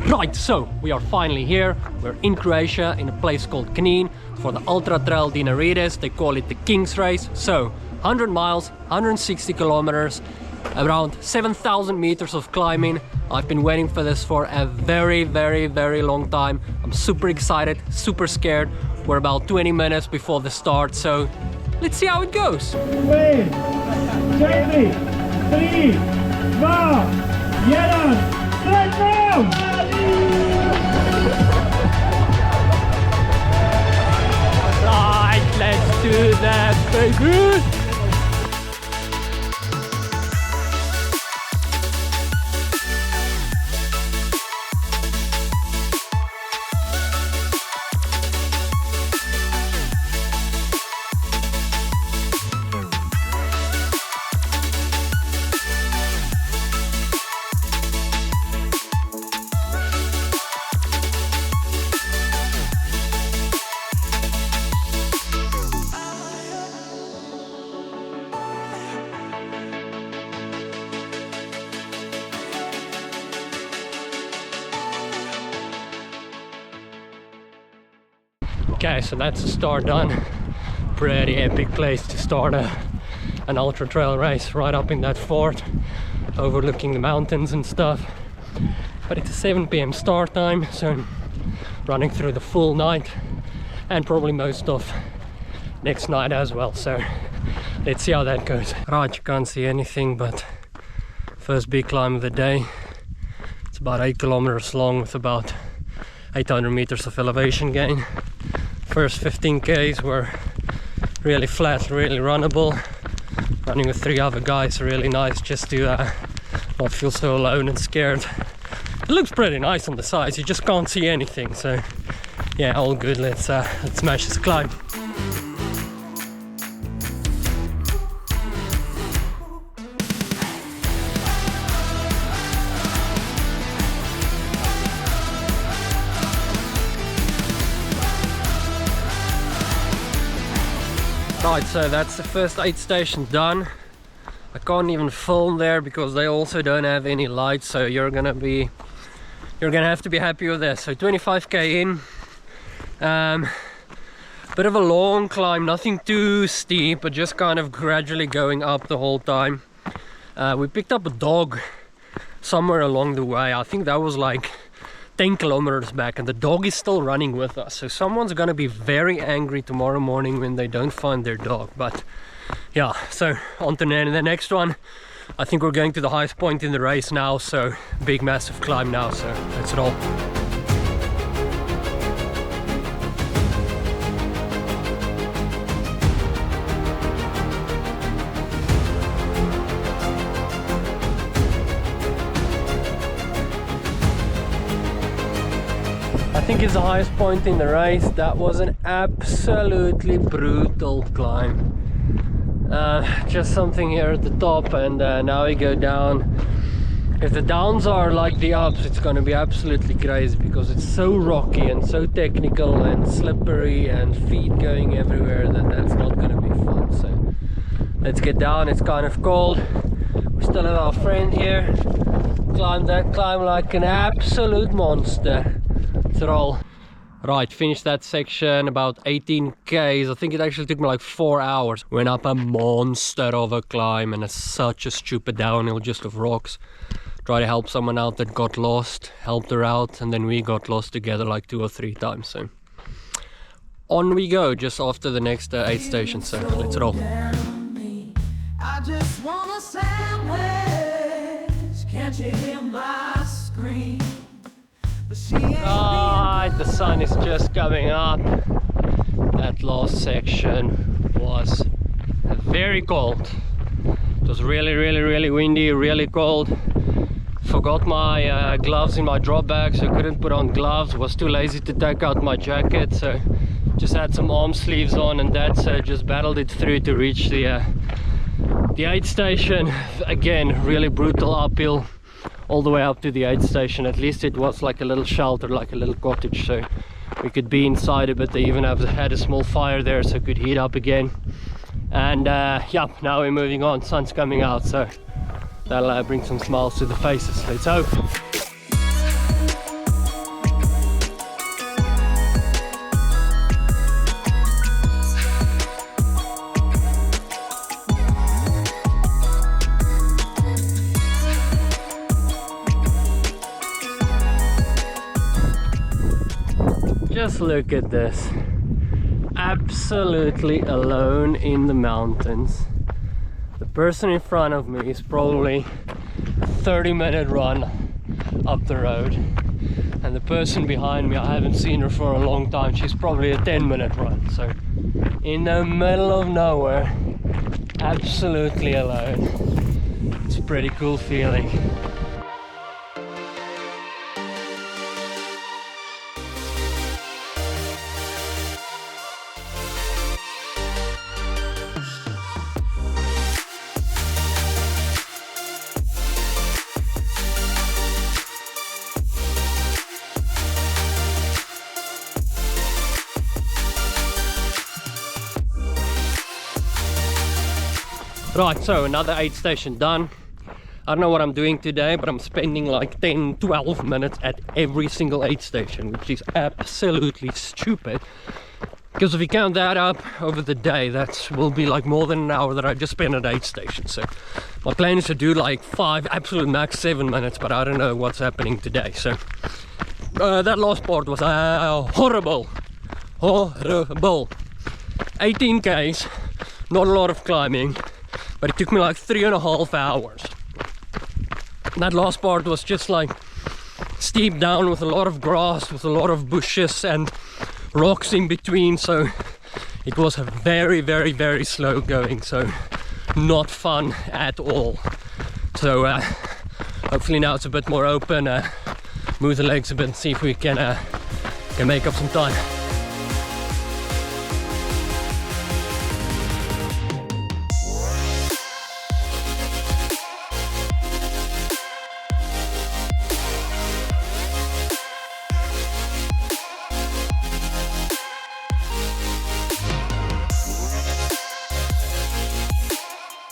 Right, so we are finally here. We're in Croatia in a place called Knin for the ultra trail Dinarides. They call it the King's Race. So 100 miles, 160 kilometers, around 7,000 meters of climbing. I've been waiting for this for a very long time. I'm super excited, super scared. We're about 20 minutes before the start, so let's see how it goes. 5, 4, 3, 2, 1, start now! Right, let's do that, baby! Okay, so that's the start done. Pretty epic place to start an ultra trail race, right up in that fort, overlooking the mountains and stuff. But it's a 7 p.m. start time, so running through the full night and probably most of next night as well. So let's see how that goes. Right, you can't see anything, but first big climb of the day. It's about 8 kilometers long with about 800 meters of elevation gain. First 15 k's were really flat, really runnable. Running with 3 other guys, really nice, just to not feel so alone and scared. It looks pretty nice on the sides, you just can't see anything. So yeah, all good. Let's smash this climb. Right, so that's the first 8 stations done. I can't even film there because they also don't have any lights, so you're gonna have to be happy with this. So 25k in, bit of a long climb, nothing too steep, but just kind of gradually going up the whole time. We picked up a dog somewhere along the way. I think that was like 10 kilometers back, and the dog is still running with us, so someone's gonna be very angry tomorrow morning when they don't find their dog. But yeah, so on to the next one. I think we're going to the highest point in the race now, so big massive climb now, so let's roll. I think it's the highest point in the race. That was an absolutely brutal climb. Just something here at the top, and now we go down. If the downs are like the ups, it's going to be absolutely crazy because it's so rocky and so technical and slippery and feet going everywhere that that's not going to be fun. So let's get down. It's kind of cold. We still have our friend here. Climb that climb like an absolute monster. Roll. Right, finished that section, about 18 k's. I think it actually took me like 4 hours. Went up a monster of a climb, and it's such a stupid downhill just of rocks. Try to help someone out that got lost, helped her out, and then we got lost together like 2 or 3 times. So on we go, just after the next 8 stations. So let's roll. I just want a sandwich. Can't you hear my scream? Right, the sun is just coming up. That last section was very cold. It was really windy, really cold. Forgot my gloves in my drop bag, so I couldn't put on gloves. Was too lazy to take out my jacket, so just had some arm sleeves on, and that's just battled it through to reach the 8th station. Again, really brutal uphill all the way up to the 8th station. At least it was like a little shelter, like a little cottage, so we could be inside it, but they even had a small fire there so it could heat up again. And yeah, now we're moving on. Sun's coming out, so that'll bring some smiles to the faces. Let's hope. Just look at this. Absolutely alone in the mountains. The person in front of me is probably a 30-minute run up the road. And the person behind me, I haven't seen her for a long time. She's probably a 10-minute run. So in the middle of nowhere, absolutely alone. It's a pretty cool feeling. Right, so another aid station done. I don't know what I'm doing today, but I'm spending like 10-12 minutes at every single aid station, which is absolutely stupid. Because if you count that up over the day, that will be like more than an hour that I just spent at aid stations. So my plan is to do like 5, absolute max 7 minutes, but I don't know what's happening today. So that last part was horrible. 18 k's, not a lot of climbing. But it took me like 3.5 hours. That last part was just like steep down with a lot of grass, with a lot of bushes and rocks in between. So it was a very, very, very slow going. So not fun at all. So hopefully now it's a bit more open. Move the legs a bit and see if we can make up some time.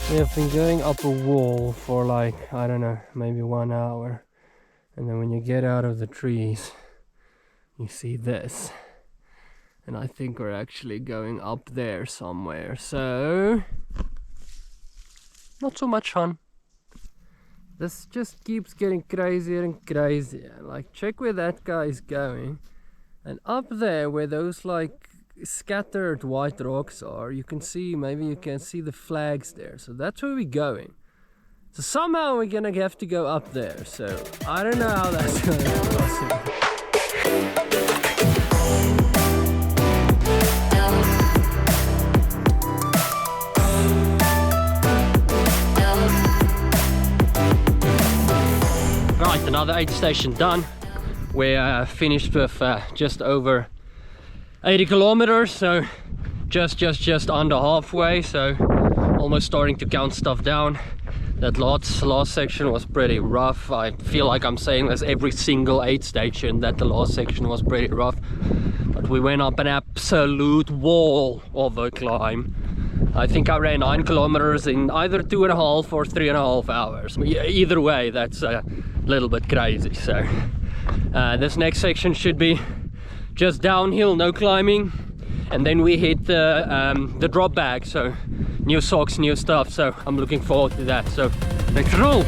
We have been going up a wall for like, I don't know, maybe 1 hour. And then when you get out of the trees, you see this. And I think we're actually going up there somewhere. So, not so much fun. This just keeps getting crazier and crazier. Like, check where that guy is going. And up there where those like scattered white rocks are, you can see, maybe you can see the flags there. So that's where we're going. So somehow we're gonna have to go up there. So I don't know how that's gonna be possible. Right, another aid station done. We finished with just over 80 kilometers, so just under halfway, so almost starting to count stuff down. That last section was pretty rough. I feel like I'm saying this every single aid station, that the last section was pretty rough, but we went up an absolute wall of a climb. I think I ran 9 kilometers in either 2.5 or 3.5 hours. Either way, that's a little bit crazy. So this next section should be just downhill, no climbing, and then we hit the drop bag. So new socks, new stuff. So I'm looking forward to that. So let's roll.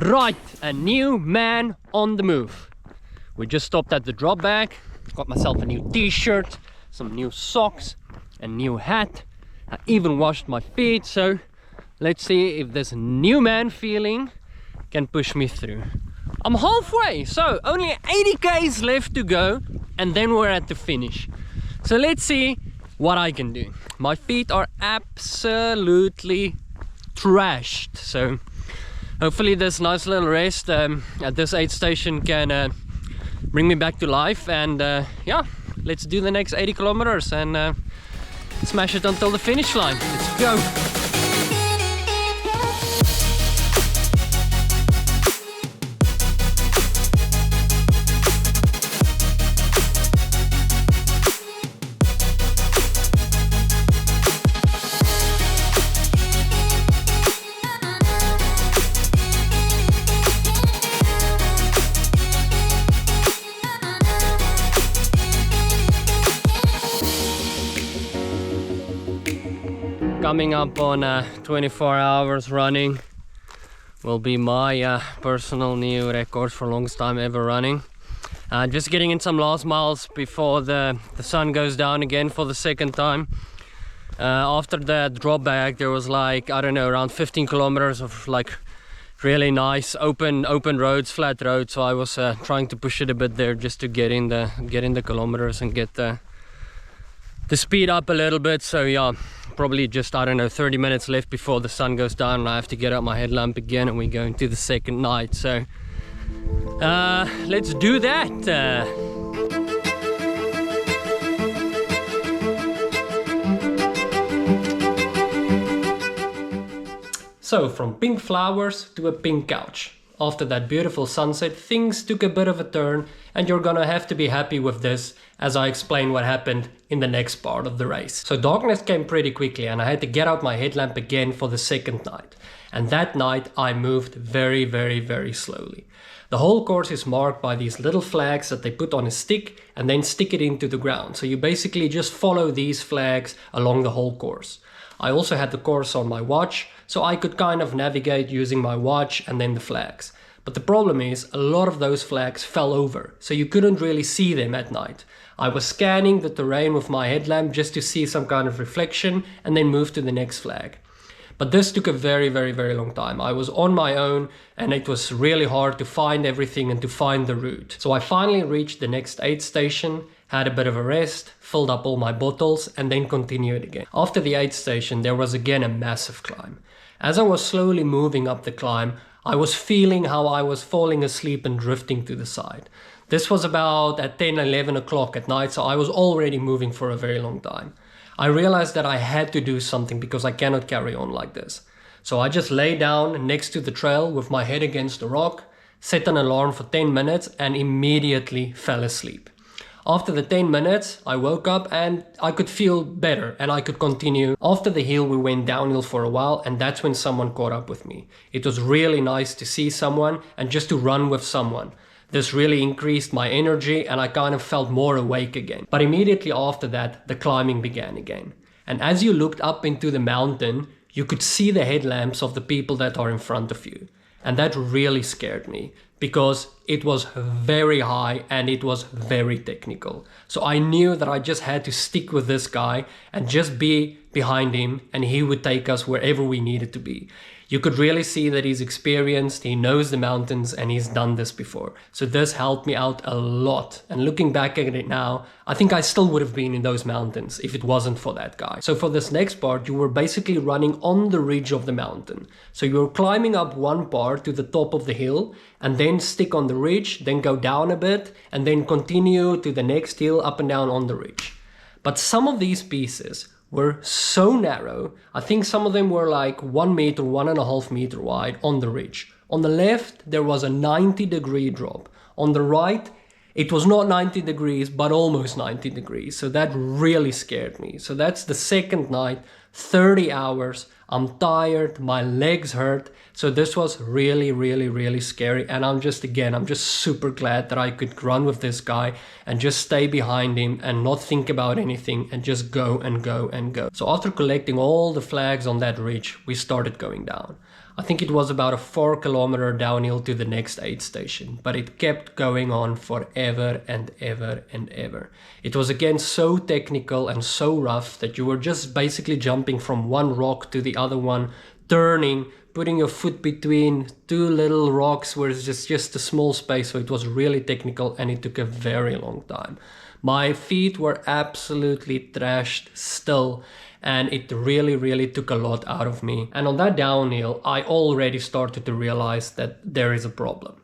Right, a new man on the move. We just stopped at the drop bag, got myself a new t-shirt, some new socks, a new hat. I even washed my feet, so let's see if this new man feeling can push me through. I'm halfway, so only 80 k's left to go, and then we're at the finish. So let's see what I can do. My feet are absolutely trashed, so hopefully this nice little rest at this aid station can bring me back to life, and yeah, let's do the next 80 kilometers and smash it until the finish line. Let's go! Coming up on 24 hours running will be my personal new record for longest time ever running. Just getting in some last miles before the sun goes down again for the second time. After that drawback, there was like, I don't know, around 15 kilometers of like really nice open roads, flat roads. So I was trying to push it a bit there just to get in the kilometers and get the speed up a little bit. So yeah, probably just, I don't know, 30 minutes left before the sun goes down and I have to get out my headlamp again and we go into the second night. So let's do that. So from pink flowers to a pink couch. After that beautiful sunset, things took a bit of a turn, and you're gonna have to be happy with this as I explain what happened in the next part of the race. So darkness came pretty quickly and I had to get out my headlamp again for the second night. And that night I moved very, very, very slowly. The whole course is marked by these little flags that they put on a stick and then stick it into the ground. So you basically just follow these flags along the whole course. I also had the course on my watch, so I could kind of navigate using my watch and then the flags. But the problem is, a lot of those flags fell over, so you couldn't really see them at night. I was scanning the terrain with my headlamp just to see some kind of reflection and then move to the next flag. But this took a very, very, very long time. I was on my own and it was really hard to find everything and to find the route. So I finally reached the next aid station, had a bit of a rest, filled up all my bottles and then continued again. After the aid station, there was again a massive climb. As I was slowly moving up the climb, I was feeling how I was falling asleep and drifting to the side. This was about at 10, 11 o'clock at night, so I was already moving for a very long time. I realized that I had to do something because I cannot carry on like this. So I just lay down next to the trail with my head against a rock, set an alarm for 10 minutes and immediately fell asleep. After the 10 minutes, I woke up and I could feel better and I could continue. After the hill, we went downhill for a while and that's when someone caught up with me. It was really nice to see someone and just to run with someone. This really increased my energy and I kind of felt more awake again. But immediately after that, the climbing began again. And as you looked up into the mountain, you could see the headlamps of the people that are in front of you. And that really scared me because it was very high and it was very technical. So I knew that I just had to stick with this guy and just be behind him and he would take us wherever we needed to be. You could really see that he's experienced, he knows the mountains and he's done this before. So this helped me out a lot. And looking back at it now, I think I still would have been in those mountains if it wasn't for that guy. So for this next part, you were basically running on the ridge of the mountain. So you were climbing up one part to the top of the hill and then stick on the ridge, then go down a bit and then continue to the next hill up and down on the ridge. But some of these pieces were so narrow, I think some of them were like 1 meter, 1.5 meter wide on the ridge. On the left, there was a 90-degree drop. On the right, it was not 90 degrees, but almost 90 degrees. So that really scared me. So that's the second night, 30 hours. I'm tired, my legs hurt. So this was really, really, really scary. And I'm just super glad that I could run with this guy and just stay behind him and not think about anything and just go and go and go. So after collecting all the flags on that ridge, we started going down. I think it was about a 4-kilometer downhill to the next aid station, but it kept going on forever and ever and ever. It was again so technical and so rough that you were just basically jumping from one rock to the other one, turning, putting your foot between two little rocks where it's just a small space. So it was really technical and it took a very long time. My feet were absolutely trashed still. And it really, really took a lot out of me. And on that downhill, I already started to realize that there is a problem.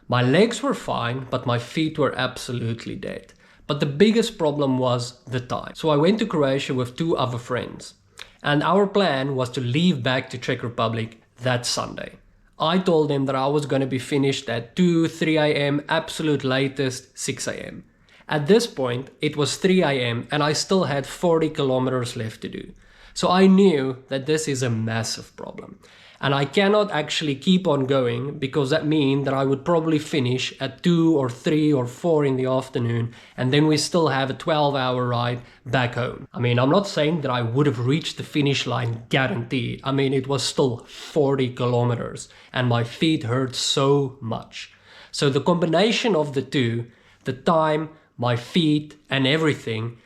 My legs were fine, but my feet were absolutely dead. But the biggest problem was the time. So I went to Croatia with 2 other friends. And our plan was to leave back to Czech Republic that Sunday. I told them that I was going to be finished at 2, 3 a.m., absolute latest 6 a.m. At this point, it was 3 a.m. and I still had 40 kilometers left to do. So I knew that this is a massive problem. And I cannot actually keep on going, because that means that I would probably finish at 2 or 3 or 4 in the afternoon, and then we still have a 12-hour ride back home. I mean, I'm not saying that I would have reached the finish line guaranteed. I mean, it was still 40 kilometers and my feet hurt so much. So the combination of the two, the time, my feet and everything,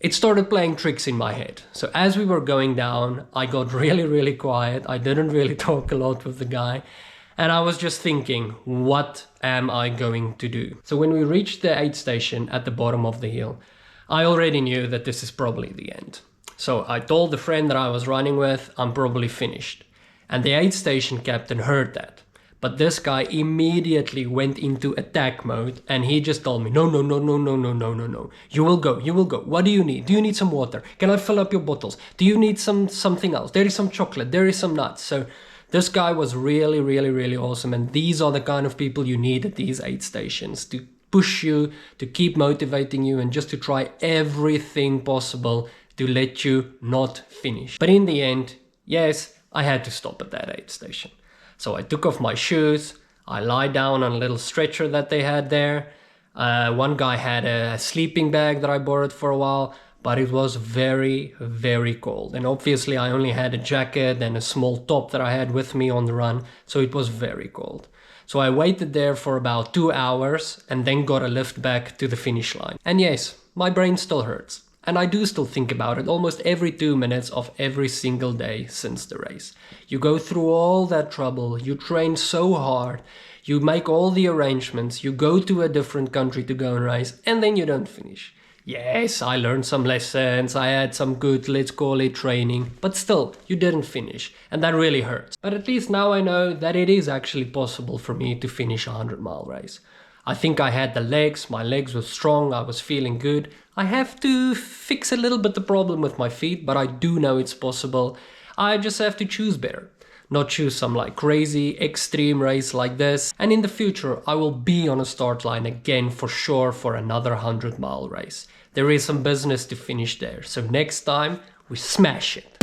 it started playing tricks in my head. So as we were going down, I got really quiet. I didn't really talk a lot with the guy. And I was just thinking, what am I going to do? So when we reached the aid station at the bottom of the hill, I already knew that this is probably the end. So I told the friend that I was running with, I'm probably finished. And the aid station captain heard that. But this guy immediately went into attack mode and he just told me, no. You will go. What do you need? Do you need some water? Can I fill up your bottles? Do you need something else? There is some chocolate. There is some nuts. So this guy was really awesome. And these are the kind of people you need at these aid stations to push you, to keep motivating you, and just to try everything possible to let you not finish. But in the end, yes, I had to stop at that aid station. So I took off my shoes, I lied down on a little stretcher that they had there. One guy had a sleeping bag that I borrowed for a while, but it was very cold. And obviously I only had a jacket and a small top that I had with me on the run, so it was very cold. So I waited there for about 2 hours and then got a lift back to the finish line. And yes, my brain still hurts. And I do still think about it almost every 2 minutes of every single day since the race. You go through all that trouble, you train so hard, you make all the arrangements, you go to a different country to go and race, and then you don't finish. Yes, I learned some lessons, I had some good, let's call it training, but still, you didn't finish, and that really hurts. But at least now I know that it is actually possible for me to finish a 100-mile race. I think I had the legs, my legs were strong, I was feeling good. I have to fix a little bit the problem with my feet, but I do know it's possible. I just have to choose better. Not choose some like crazy extreme race like this. And in the future, I will be on a start line again for sure for another 100-mile race. There is some business to finish there. So next time, we smash it.